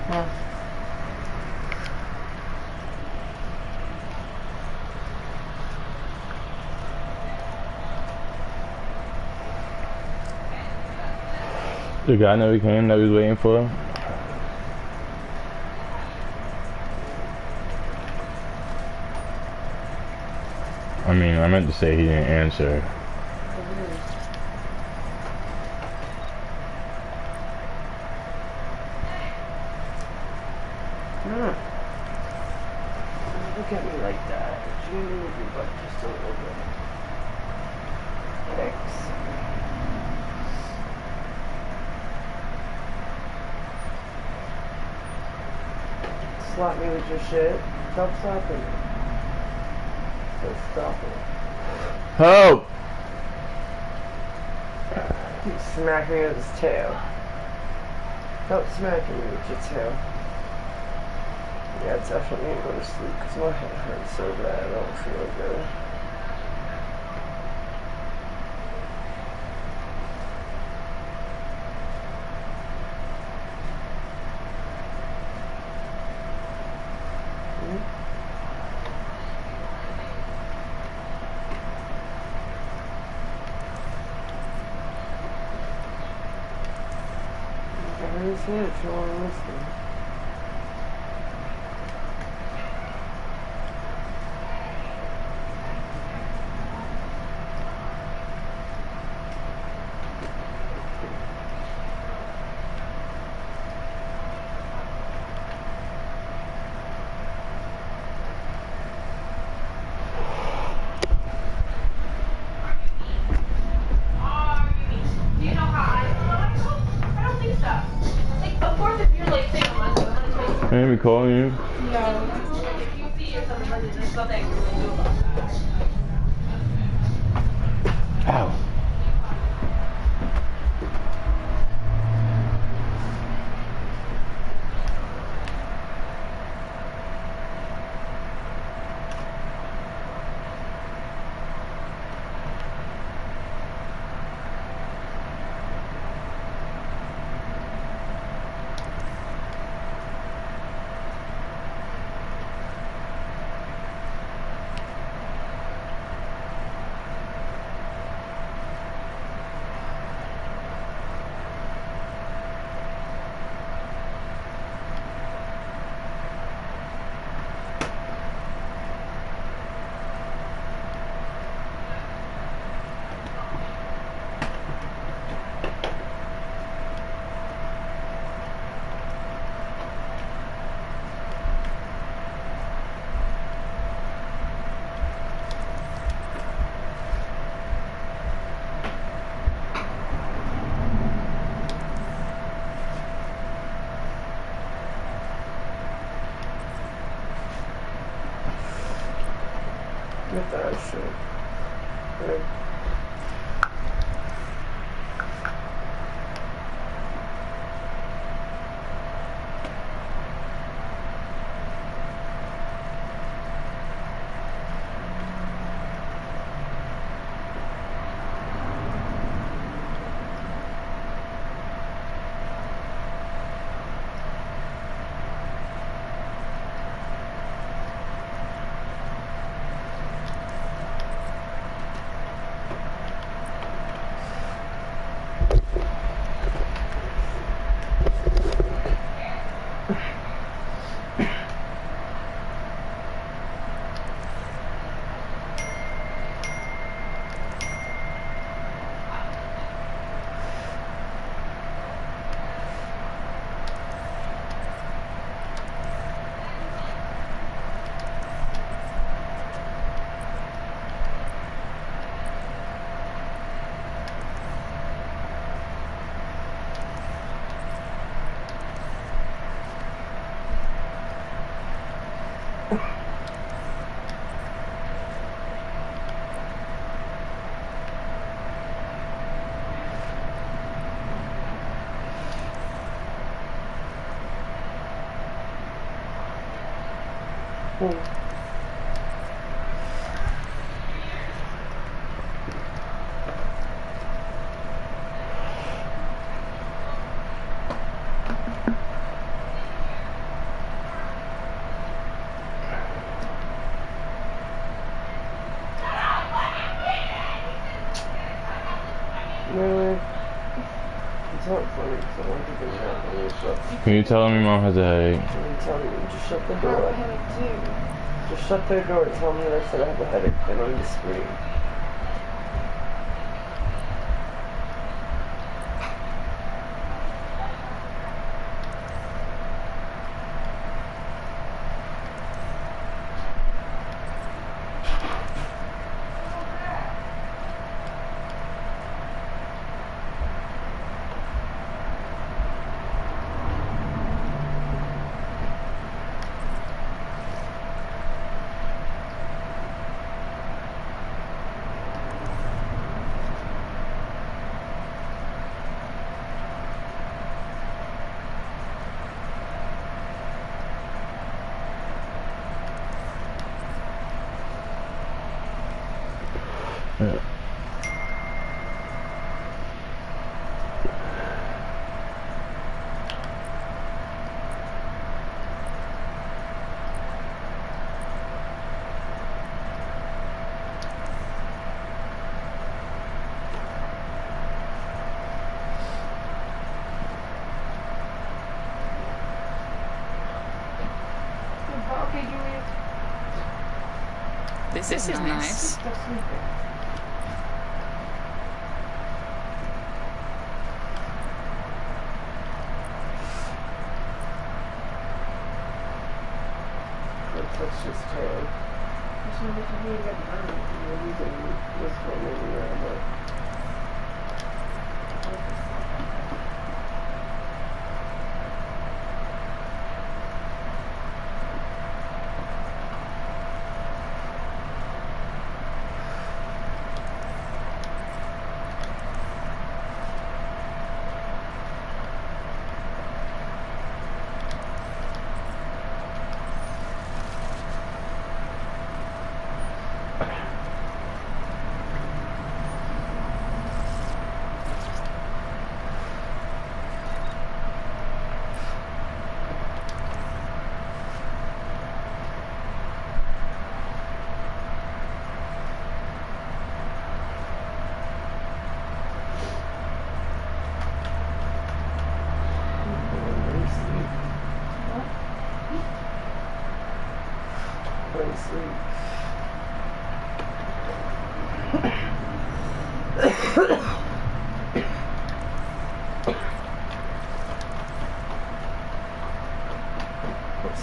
Huh. The guy never came that we was waiting for. I mean, I meant to say he didn't answer. Look at me like that. You move your butt just a little bit. Thanks. Slap me with your shit. Stop slapping me. Just stop it. Help! He smacked me with his tail. Stop smacking me with your tail. Yeah, I definitely need to go to sleep because my head hurts so bad. I don't feel good. Everyone's here if you want to listen. Ain't we calling you? No. Ow. Get that shit. Good. Can you tell me mom has a headache? I'm telling you, just shut the I have door. a headache too. Just shut the door and tell them that I said I have a headache. They don't need to scream. Yeah. Okay, Julia. This is nice. Still sleeping. Touch his tail. Just wanted to be a good bird. Maybe they this one maybe around there.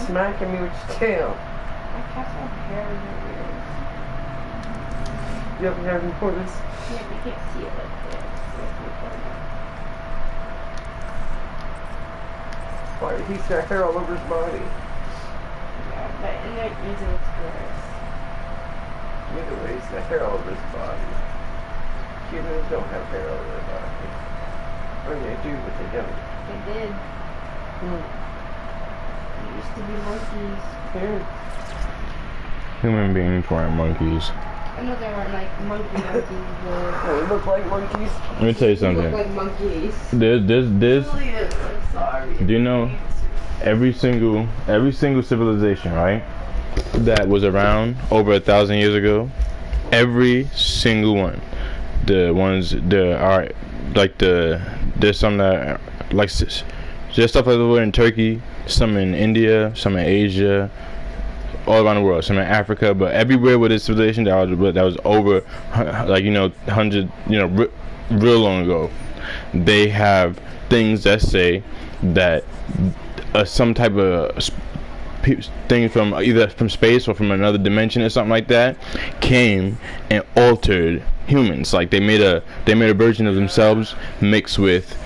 Smacking me with your tail. My cats have hair in their ears. You have hair before this? Yeah, but you can't see it like this. Why? He's got hair all over his body. Yeah, but in their ears it looks gross. Either way, he's got hair all over his body. Humans don't have hair all over their body. Or they do, but they don't. They did. They used to be monkeys. Here. Human beings weren't monkeys. I know they weren't like monkeys, but They look like monkeys. Let me tell you they something. look like monkeys. This. Really is. I'm sorry. Do you know every single civilization, right, that was around over 1,000 years ago? Every single one. The ones that are like there's some that are, like there's stuff over in Turkey, some in India, some in Asia, all around the world, some in Africa, but everywhere with this civilization that was over, like, 100, real long ago, they have things that say that some type of thing from either from space or from another dimension or something like that came and altered humans. Like they made a version of themselves mixed with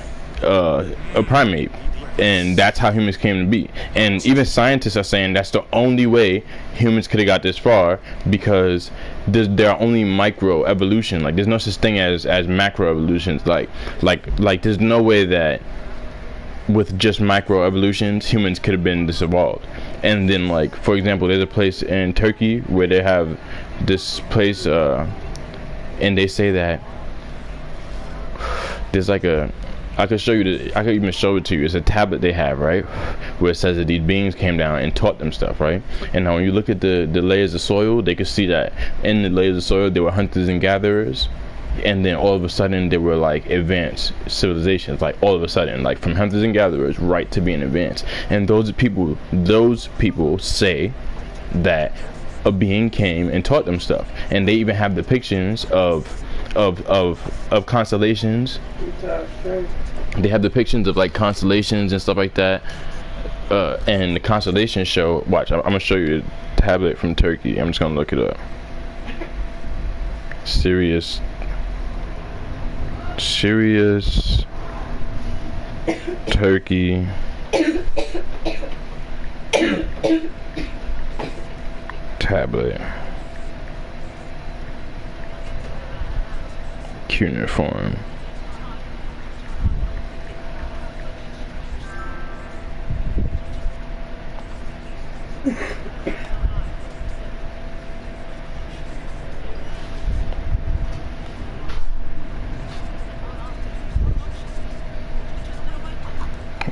a primate, and that's how humans came to be. And even scientists are saying that's the only way humans could have got this far, because there are only micro evolution. Like there's no such thing as macro evolutions. Like there's no way that with just micro evolutions humans could have been this evolved. And then, like, for example, there's a place in Turkey where they have this place, and they say that there's like I could show you I could even show it to you. It's a tablet they have, right, where it says that these beings came down and taught them stuff, right? And now when you look at the layers of soil, they could see that in the layers of soil there were hunters and gatherers, and then all of a sudden they were like advanced civilizations, like all of a sudden, like from hunters and gatherers right to being advanced. And those people say that a being came and taught them stuff, and they even have depictions of constellations. They have depictions of like constellations and stuff like that. And the constellation show, watch, I'm gonna show you the tablet from Turkey. I'm just gonna look it up. Sirius Turkey tablet cuneiform.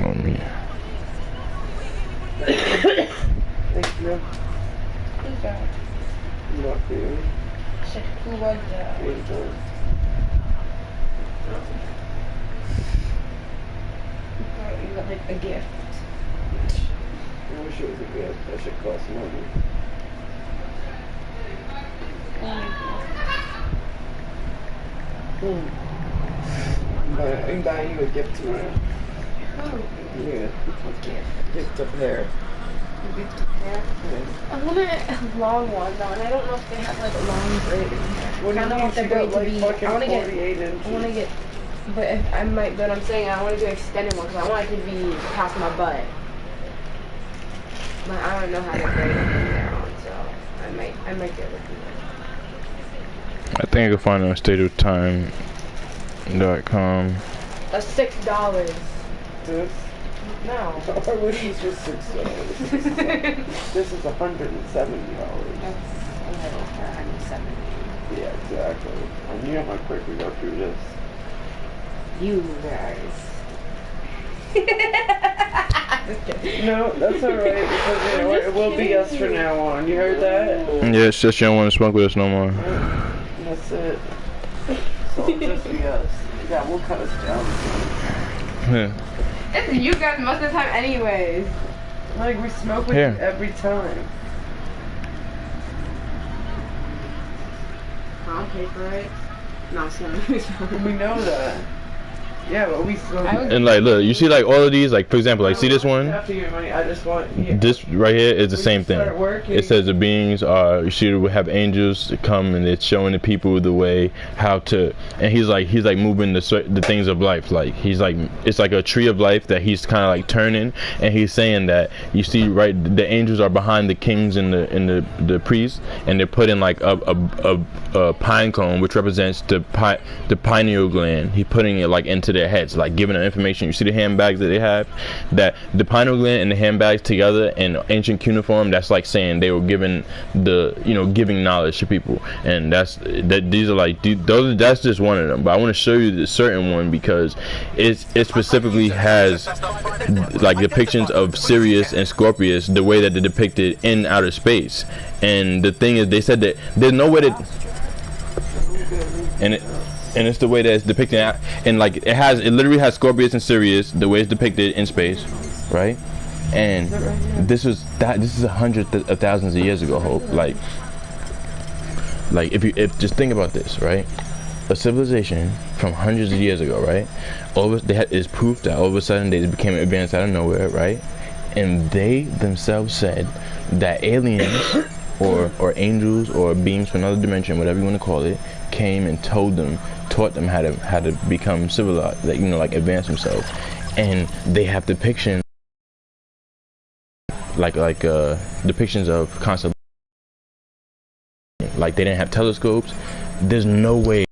On me. Thank you. Good job. Lucky. Who was that? Angel. You got like a gift. I wish it was a gift. That should cost money. I'm buying you a gift tomorrow. Oh, Yeah. what gift? Gift of hair. A gift of hair? Yeah. I want a long one though, and I don't know if they have like a long braided hair. What do I you don't know mean? if they're She going got to like be. fucking I want to 48 get. inches. I want to get. But if I might. But I'm saying I want to do extended one because I want it to be past my butt. But I don't know how to braid it from there on, so I might get looking at I think I can find it on stateoftime.com. That's $6. This? No. Our wish was just $6. This is $170. That's a little for 170. Yeah, exactly. And you know how quick we go through this. You guys. Just kidding. No, that's alright, because you know what? It will be us from now on. You heard that? Yeah, it's just you don't want to smoke with us no more. That's it. So it'll just be us. Yeah, we'll cut us down. Yeah. It's you guys most of the time anyways. Like, we smoke with Here. you every time. I'll pay for it. No, I'm sorry. We know that. Yeah, but we smoke. And like, look, you see like all of these, like for example, like see this one? After your money, I just want. Yeah. This right here is the When same you thing. start working- It says the beings are, you see, we have angels come and it's showing the people the way how to, and he's like moving the things of life. Like he's like, it's like a tree of life that he's kind of like turning, and he's saying that you see right, the angels are behind the kings and the priests, and they're putting like a pine cone which represents the pineal gland. He's putting it like into their heads, like giving them information. You see the handbags that they have, that the pineal gland and the handbags together in ancient cuneiform, that's like saying they were giving giving knowledge to people. And that's just one of them, but I want to show you this certain one because it specifically has like depictions of Sirius and Scorpius the way that they're depicted in outer space. And the thing is, they said that there's no way that, and it's the way that it's depicted, and like it literally has Scorpius and Sirius the way it's depicted in space, right? And this is hundreds of thousands of years ago. Hope, like if just think about this, right? A civilization from hundreds of years ago, right? Is proof that all of a sudden they became advanced out of nowhere, right? And they themselves said that aliens or angels or beings from another dimension, whatever you want to call it, came and taught them how to become civilized, like advance themselves. And they have depictions like depictions of constellations. Like they didn't have telescopes. There's no way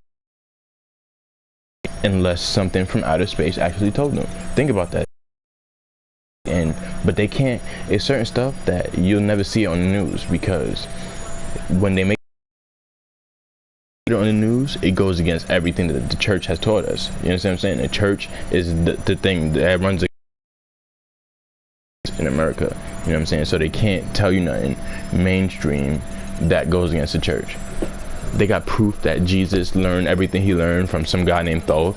unless something from outer space actually told them. Think about that. But they can't. It's certain stuff that you'll never see on the news, because when they make it on the news, it goes against everything that the church has taught us. You understand what I'm saying? The church is the thing that runs in America. You know what I'm saying? So they can't tell you nothing mainstream that goes against the church. they got proof that Jesus learned everything he learned from some guy named Thoth.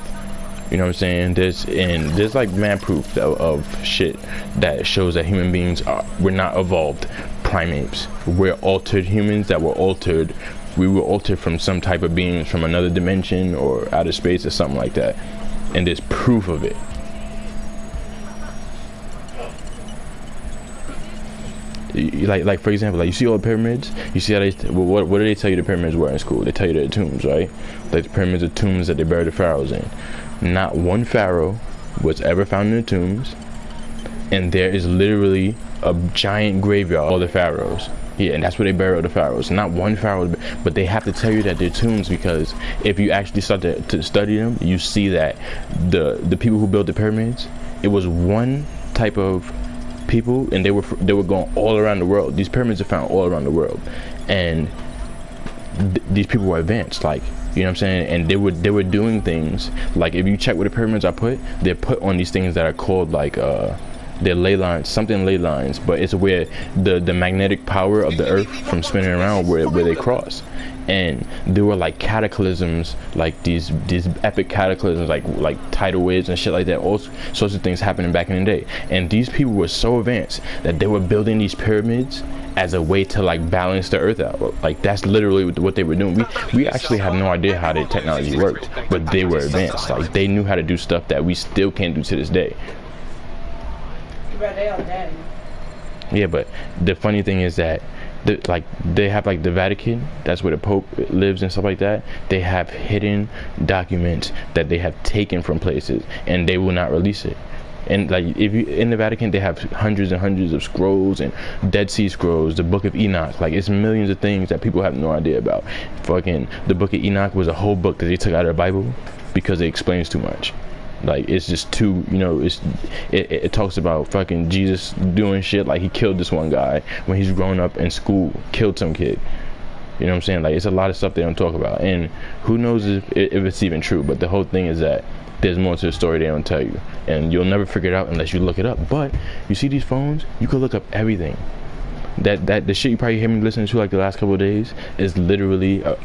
You know what I'm saying? There's like man proof of shit that shows that human beings we're not evolved primates. We're altered humans that were altered. We were altered from some type of beings from another dimension or outer space or something like that. And there's proof of it. Like for example, like you see all the pyramids. You see how they what do they tell you the pyramids were in school? They tell you they're tombs, right? Like the pyramids are tombs that they buried the pharaohs in. Not one pharaoh was ever found in the tombs, and there is literally a giant graveyard of all the pharaohs. Yeah, and that's where they bury all the pharaohs. Not one pharaoh, but they have to tell you that they're tombs, because if you actually start to study them, you see that the people who built the pyramids, it was one type of people, and they were going all around the world. These pyramids are found all around the world, and these people were advanced, like, you know what I'm saying? And they were doing things like, if you check where the pyramids are put, they're put on these things that are called like they're ley lines, something ley lines, but it's where the magnetic power of the earth from spinning around where they cross. And there were like cataclysms, like these epic cataclysms, like tidal waves and shit like that, all sorts of things happening back in the day. And these people were so advanced that they were building these pyramids as a way to like balance the earth out. Like that's literally what they were doing. We actually have no idea how the technology worked, but they were advanced. Like they knew how to do stuff that we still can't do to this day. But they all dead. Yeah, but the funny thing is that they have like the Vatican, that's where the Pope lives and stuff like that. They have hidden documents that they have taken from places, and they will not release it. And like, if you in the Vatican, they have hundreds and hundreds of scrolls and Dead Sea Scrolls, the Book of Enoch. Like, it's millions of things that people have no idea about. Fucking the Book of Enoch was a whole book that they took out of the Bible because it explains too much. Like, it's just too, you know, it talks about fucking Jesus doing shit, like he killed this one guy when he's grown up in school, killed some kid. You know what I'm saying? Like, it's a lot of stuff they don't talk about, and who knows if it's even true. But the whole thing is that there's more to the story they don't tell you, and you'll never figure it out unless you look it up. But you see these phones, you can look up everything. That the shit you probably hear me listening to like the last couple of days is literally a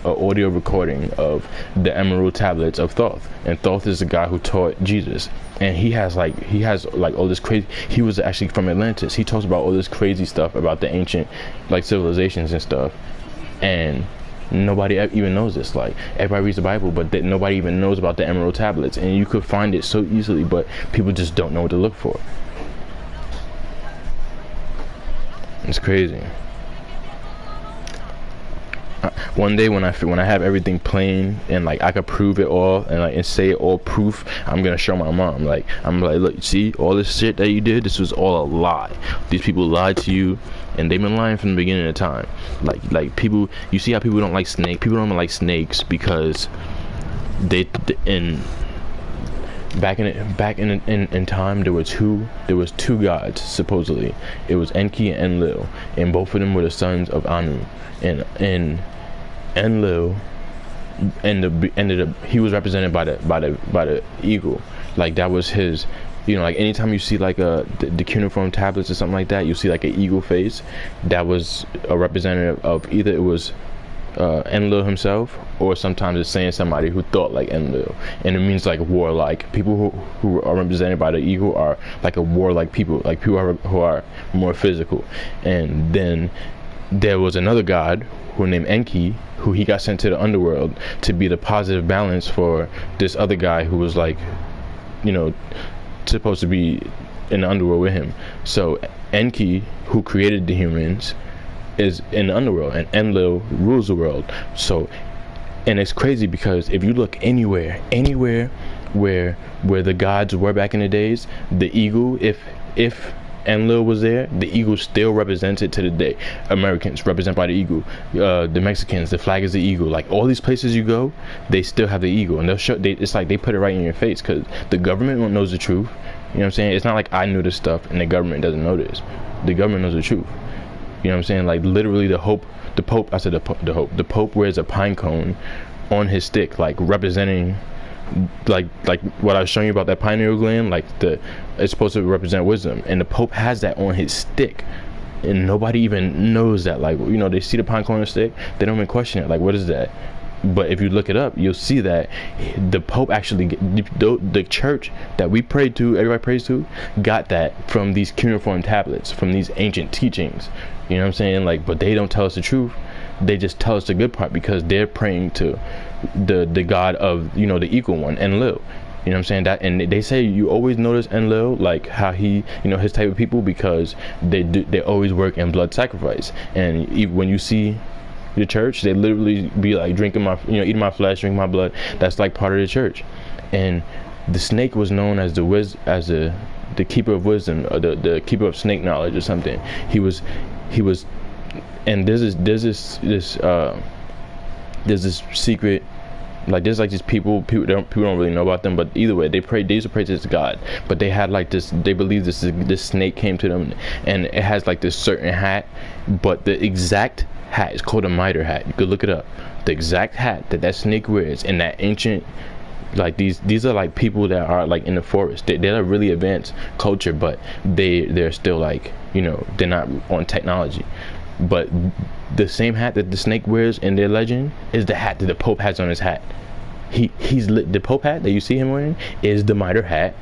audio recording of the Emerald Tablets of Thoth. And Thoth is the guy who taught Jesus, and he has like all this crazy. He was actually from Atlantis. He talks about all this crazy stuff about the ancient like civilizations and stuff, and nobody even knows this. Like, everybody reads the Bible, but nobody even knows about the Emerald Tablets, and you could find it so easily, but people just don't know what to look for. It's crazy. One day when I have everything plain and like I could prove it all and say it all proof, I'm gonna show my mom. Like, I'm like, look, see all this shit that you did? This was all a lie. These people lied to you, and they've been lying from the beginning of time. Like people, you see how people don't like snakes? People don't like snakes because back in time, there was two gods, supposedly. It was Enki and Enlil, and both of them were the sons of Anu. And Enlil ended up, he was represented by the eagle. Like, that was his, you know, like anytime you see like the cuneiform tablets or something like that, you see like an eagle face. That was a representative of either it was Enlil himself, or sometimes it's saying somebody who thought like Enlil, and it means like warlike. People who are represented by the eagle are like a warlike people, like people who are more physical. And then there was another god who named Enki, who he got sent to the underworld to be the positive balance for this other guy who was like, you know, supposed to be in the underworld with him. So Enki, who created the humans, is in the underworld, and Enlil rules the world. So, and it's crazy because if you look anywhere where the gods were back in the days, the eagle, if Enlil was there, the eagle still represents it to the day. Americans represent by the eagle. The Mexicans, the flag is the eagle. Like, all these places you go, they still have the eagle, and it's like they put it right in your face, because the government knows the truth. You know what I'm saying? It's not like I knew this stuff and the government doesn't know this. The government knows the truth. You know what I'm saying? Like, literally the Pope wears a pine cone on his stick, like representing, like what I was showing you about that pineal gland. Like, it's supposed to represent wisdom, and the Pope has that on his stick. and nobody even knows that. Like, you know, they see the pine cone stick, they don't even question it. Like, what is that? But if you look it up, you'll see that the Pope actually, the church that we prayed to, everybody prays to, got that from these cuneiform tablets, from these ancient teachings. You know what I'm saying? Like, but they don't tell us the truth. They just tell us the good part because they're praying to the God of, you know, the equal one, Enlil. You know what I'm saying? That, and they say you always notice Enlil, like how he, you know, his type of people, because they always work in blood sacrifice. And when you see the church, they literally be like drinking my, you know, eating my flesh, drinking my blood. That's like part of the church. And the snake was known as the keeper of wisdom, or the keeper of snake knowledge or something. He was, and there's this secret, like there's like these people don't really know about them, but either way they used to pray to this God, but they had like they believe this snake came to them, and it has like this certain hat, but the exact hat is called a mitre hat. You could look it up. The exact hat that snake wears in that ancient, like these are like people that are like in the forest. They're a really advanced culture, but they're still like, you know, they're not on technology. But the same hat that the snake wears in their legend is the hat that the Pope has on his hat. The Pope hat that you see him wearing is the mitre hat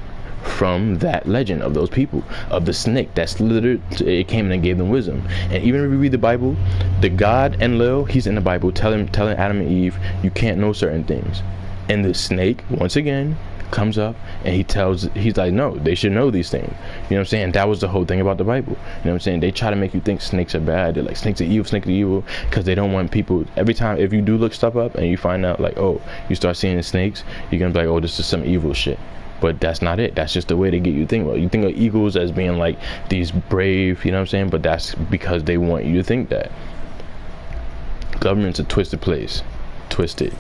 from that legend of those people, of the snake that's literally, it came and gave them wisdom. And even if we read the Bible, the God Enlil, he's in the Bible telling Adam and Eve, you can't know certain things. And the snake, once again, comes up and he's like, no, they should know these things. You know what I'm saying? That was the whole thing about the Bible. You know what I'm saying? They try to make you think snakes are bad. They're like, snakes are evil, because they don't want people, every time, if you do look stuff up and you find out like, oh, you start seeing the snakes, you're gonna be like, oh, this is some evil shit. But that's not it. That's just the way they get you to think about it. You think of eagles as being like these brave, you know what I'm saying? But that's because they want you to think that. Government's a twisted place. Twisted.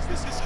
This is